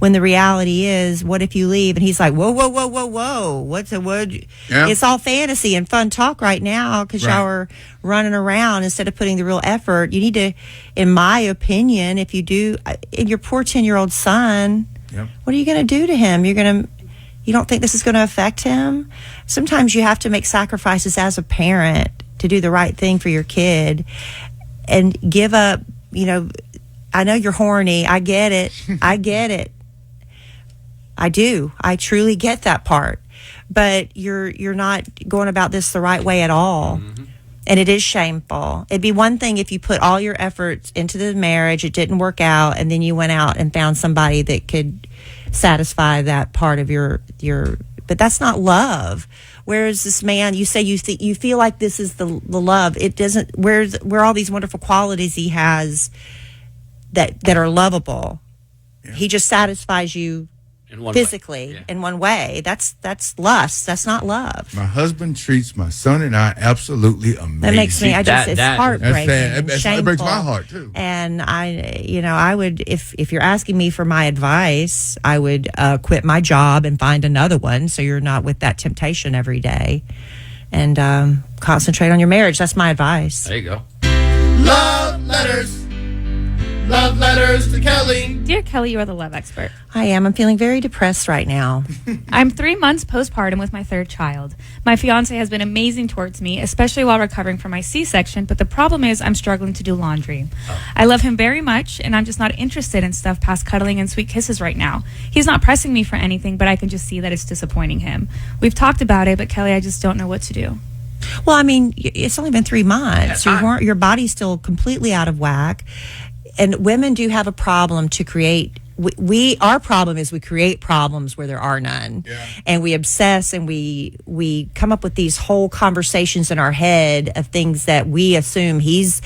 when the reality is, what if you leave? And he's like, whoa, whoa, whoa, whoa, whoa. What's a word? Yeah. It's all fantasy and fun talk right now because y'all are running around instead of putting the real effort. You need to, in my opinion, if you do, in your poor 10-year-old son, what are you going to do to him? You don't think this is going to affect him? Sometimes you have to make sacrifices as a parent to do the right thing for your kid and give up, I know you're horny. I get it. I do. I truly get that part. But you're not going about this the right way at all. Mm-hmm. And it is shameful. It'd be one thing if you put all your efforts into the marriage, it didn't work out, and then you went out and found somebody that could satisfy that part of your but that's not love. Whereas this man, you say you feel like this is the love. It doesn't. Where all these wonderful qualities he has that are lovable. Yeah. He just satisfies you physically in one way. That's lust. That's not love. My husband treats my son and I absolutely amazing. That makes me. It's heartbreaking. It breaks my heart too. And I would, if you're asking me for my advice, I would quit my job and find another one, so you're not with that temptation every day, and concentrate on your marriage. That's my advice. There you go. Love letters. Love letters to Kelly. Dear Kelly, you are the love expert. I am. I'm feeling very depressed right now. I'm 3 months postpartum with my third child. My fiance has been amazing towards me, especially while recovering from my C-section, but the problem is I'm struggling to do laundry. I love him very much, and I'm just not interested in stuff past cuddling and sweet kisses right now. He's not pressing me for anything, but I can just see that it's disappointing him. We've talked about it, but Kelly, I just don't know what to do. Well, I mean, it's only been 3 months. Your body's still completely out of whack. And women do have a problem to create. Our problem is we create problems where there are none, and we obsess and we come up with these whole conversations in our head of things that we assume he's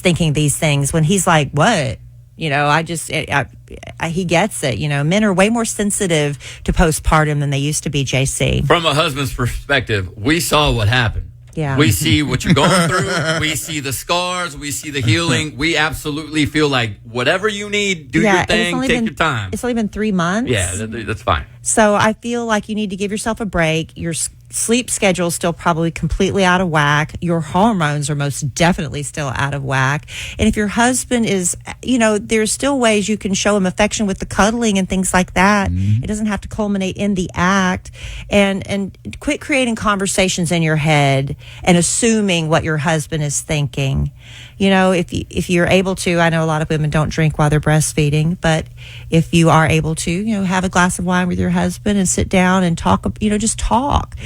thinking these things when he's like, what? He gets it. Men are way more sensitive to postpartum than they used to be. JC, from a husband's perspective, we saw what happened. Yeah. We see what you're going through. We see the scars. We see the healing. We absolutely feel like whatever you need, do your thing, take your time. It's only been 3 months. Yeah, that's fine. So I feel like you need to give yourself a break. Your sleep schedule is still probably completely out of whack. Your hormones are most definitely still out of whack. And if your husband is, there's still ways you can show him affection with the cuddling and things like that. Mm-hmm. It doesn't have to culminate in the act. And quit creating conversations in your head and assuming what your husband is thinking. If you're able to, I know a lot of women don't drink while they're breastfeeding, but if you are able to, have a glass of wine with your husband and sit down and talk, just talk.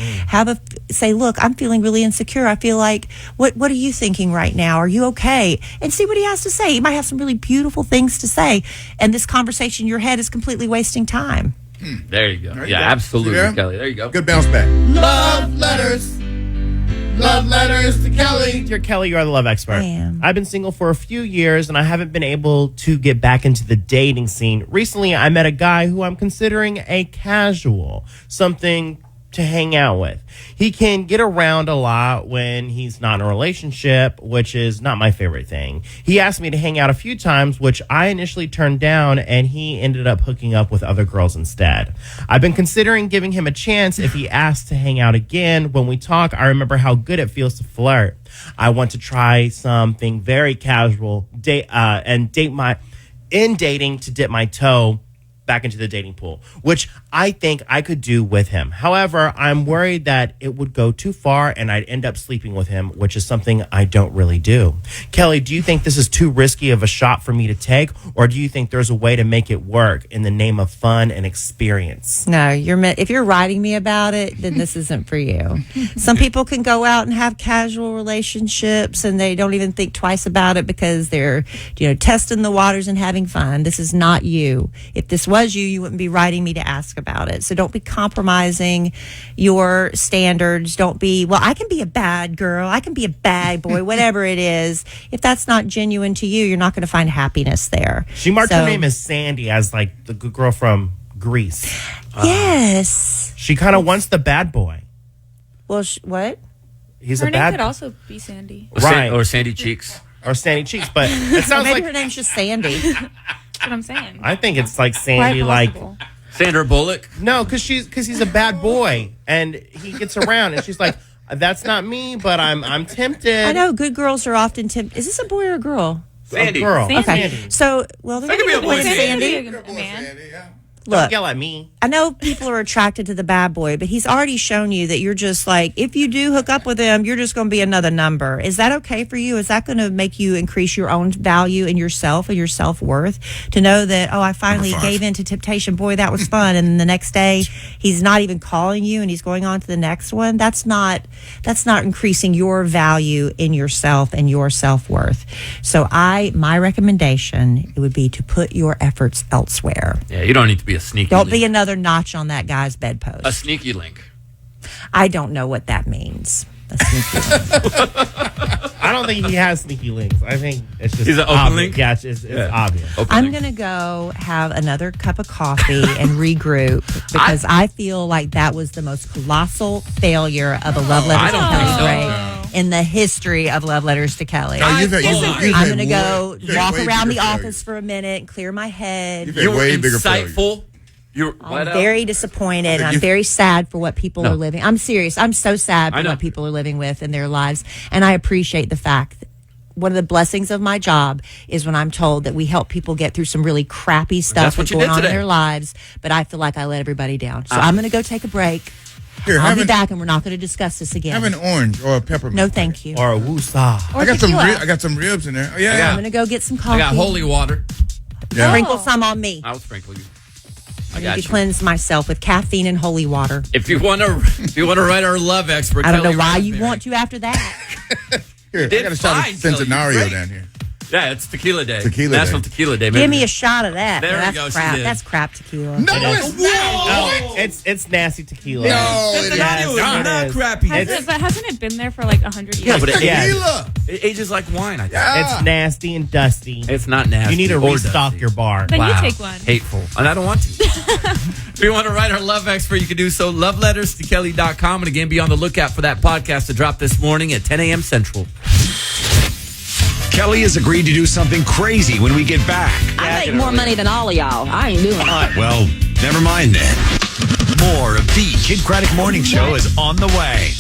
Say, look, I'm feeling really insecure. I feel like, what are you thinking right now? Are you okay? And see what he has to say. He might have some really beautiful things to say. And this conversation in your head is completely wasting time. There you go. Absolutely, Kelly. There you go. Good bounce back. Love letters. Love letters to Kelly. Dear Kelly, you are the love expert. I am. I've been single for a few years, and I haven't been able to get back into the dating scene. Recently, I met a guy who I'm considering a casual, something to hang out with. He can get around a lot when he's not in a relationship, which is not my favorite thing. He asked me to hang out a few times, which I initially turned down, and he ended up hooking up with other girls instead. I've been considering giving him a chance if he asks to hang out again. When we talk, I remember how good it feels to flirt. I want to try something very casual, dating to dip my toe back into the dating pool, which I think I could do with him. However, I'm worried that it would go too far and I'd end up sleeping with him, which is something I don't really do. Kelly, do you think this is too risky of a shot for me to take, or do you think there's a way to make it work in the name of fun and experience? No, if you're writing me about it, then this isn't for you. Some people can go out and have casual relationships and they don't even think twice about it because they're, testing the waters and having fun. This is not you. If this was you, you wouldn't be writing me to ask about it. So don't be compromising your standards. Don't be, well, I can be a bad girl. I can be a bad boy, whatever it is. If that's not genuine to you, you're not going to find happiness there. She marked her name as Sandy, as like the good girl from Greece. Yes. She kind of wants the bad boy. Well, what? He's her a name bad could also be Sandy. Right. Or Sandy Cheeks. Or Sandy Cheeks, but it sounds maybe like her name's just Sandy. That's what I'm saying. I think it's like Sandy, like Sandra Bullock. no, because he's a bad boy, and he gets around, and she's like, "That's not me, but I'm tempted." I know good girls are often tempted. Is this a boy or a girl? Sandy. A girl. Sandy. Okay, Sandy. so well, they're That could going be to a boy, be Sandy. Sandy. Good man. Don't Look, yell at me. I know people are attracted to the bad boy, but he's already shown you that you're just like, if you do hook up with him, you're just going to be another number. Is that okay for you? Is that going to make you increase your own value in yourself and your self-worth to know that, oh, I finally gave in to temptation. Boy, that was fun. And the next day he's not even calling you and he's going on to the next one. That's not increasing your value in yourself and your self-worth. So my recommendation would be to put your efforts elsewhere. Yeah, you don't need to be a sneaky Don't link. be another notch on that guy's bedpost. A sneaky link. I don't know what that means. A sneaky link. I don't think he has sneaky links. I think it's just He's an open obvious. link? Yeah, it's obvious. Open I'm link. going to go have another cup of coffee and regroup because I feel like that was the most colossal failure of a Love Letters I to don't Kelly think so. break in the history of Love Letters to Kelly. No, you've had I'm going to go you've had walk way around the bigger office failures. for a minute and clear my head. You've had You were way bigger failures. insightful. You're I'm very disappointed. And I'm You- very sad for what people No. are living. I'm serious. I'm so sad I for know. what people are living with in their lives. And I appreciate the fact that one of the blessings of my job is when I'm told that we help people get through some really crappy stuff That's what that's you going did on in today. their lives. But I feel like I let everybody down. So I'm going to go take a break. Here, I'll have be an, back and we're not going to discuss this again. have an orange or a peppermint. No, thank you. Or a woosah. Or I got tequila. I got some ribs in there. Oh, yeah. Yeah. I'm going to go get some coffee. I got holy water. Yeah. Sprinkle some on me. I'll sprinkle you. I I need got to you. cleanse myself with caffeine and holy water. If you want to write our love expert, I don't know Kelly why you Raspberry. want to after that. Here, I did got a shot fine, of Kelly. Centenario Great. down here. Yeah, it's Tequila Day. Tequila National Day. Tequila Day. Give me a shot of that. There No, we that's go, she crap. did. That's crap tequila. No, it's not. No, it's nasty tequila. No, it Yes, is it not. is. crappy. But hasn't it been there for like 100 years? Yeah, but it, Yeah. Tequila. it ages like wine, I think. It's nasty and dusty. It's not nasty. You need to or restock dusty. your bar. Then Wow. you take one. Hateful. And I don't want to. If you want to write our love expert, you can do so. Loveletterstokelly.com. And again, be on the lookout for that podcast to drop this morning at 10 a.m. Central. Kelly has agreed to do something crazy when we get back. I make more money than all of y'all. I ain't doing it. Well, never mind then. More of the Kid Craddock Morning Show is on the way.